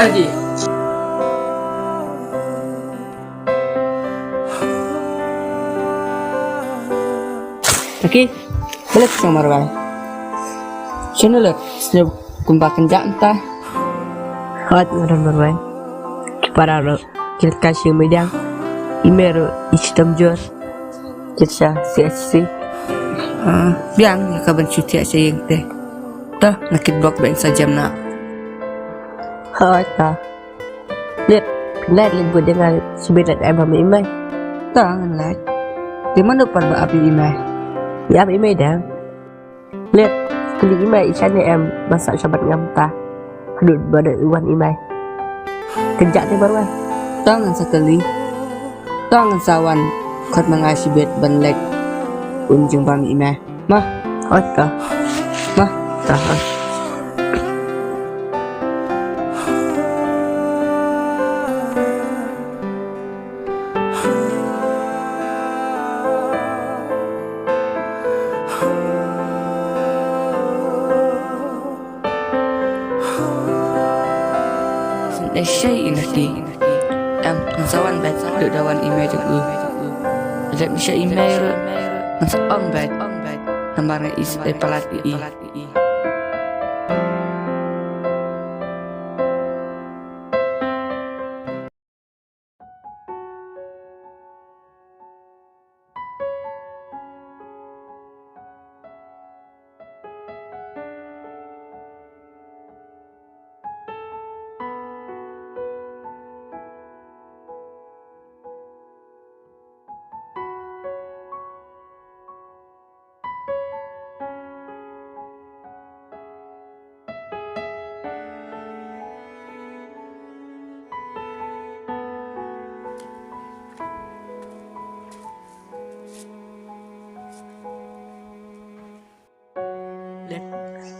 lagi. Oke, balik sama Marwai. Sino lang, snub kumbakan dyan ta. Hot ngaran Marwai. Kipararo kilkasih medang. Imero istam jor. Kitsa CSC. Biang kaban cuti sa yung teh. Tah, nakitbok ba sa jam na. Hot ta. Lihat, lihat buat dengan sebenarnya emang imai. Tah, ngalak. Di mana pa ba api imay? Ya imai dah. Lihat, kali imai isannya masak sabat ngamta. Hadut badan iwan imai. Kejak ni Marwai. Tangan sekali. Tangan sawan. Kat mengasibet banlek. Unjung pami imay. Mah, Hot ta. mah. Tahan. Syai inati sawan bat do dawan imay tu ada bisa email nasa ong bat nambarnya is palati i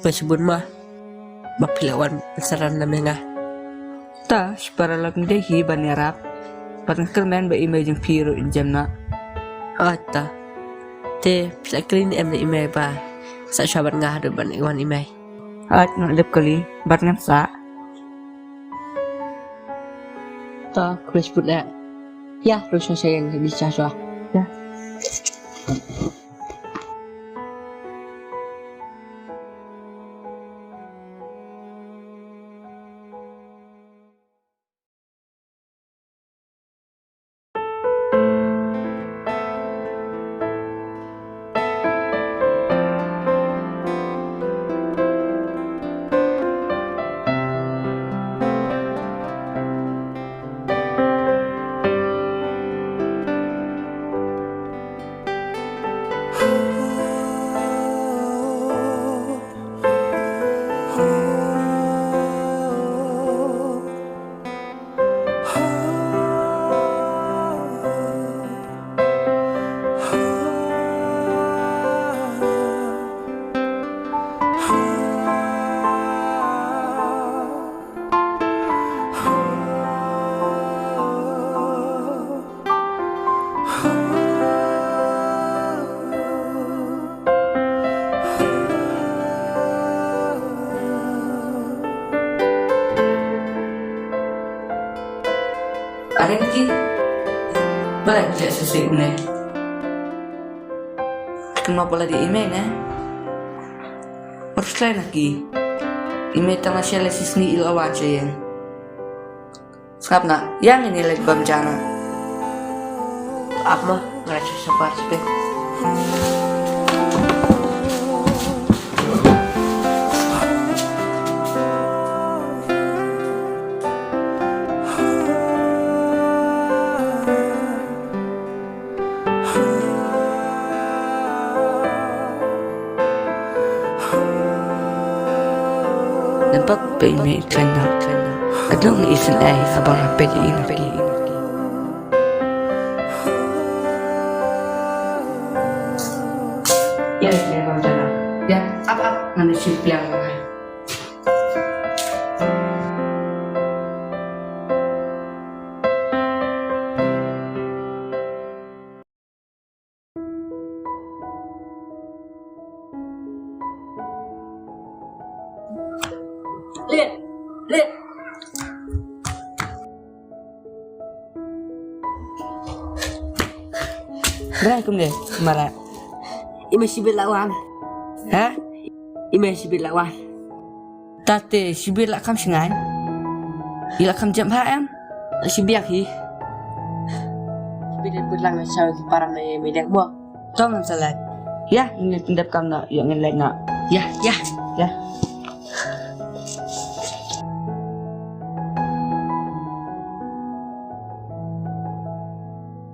Pasibun mah. Mapilawan pesaran namanya. ta para lang dehi banirap patang kermen ba imay jeng piro jam na Hot ta. Te pisaklin na imai ba. Sa sabat nga hadut ban iwan imai. at ngalip kali bat ngam sa Ta Chris put that. Ya, terus saya yang bisa soal. Ya. ada lagi balik je sesuai ne kenapa pula di email ne harus lain lagi email tama siya lesis ni ilawan siya yan skap na yang ini lagi bamjana Apa? Ngerasa sabar sih. nampak ba email kena adong isin ay abang rapid ini ya ya bamjana ya apa nanti simpiang mga lihat pun deh marah. Ime sibir lawan. Hah? Ime sibir lawan. Tate sibir lak kam sengai. Ila kam jam em. Sibir hi. Sibir berlang sa parang may medak mo. Tong salat. Ya, ini pendap kam nak yang lain nak. Ya, ya. Ya.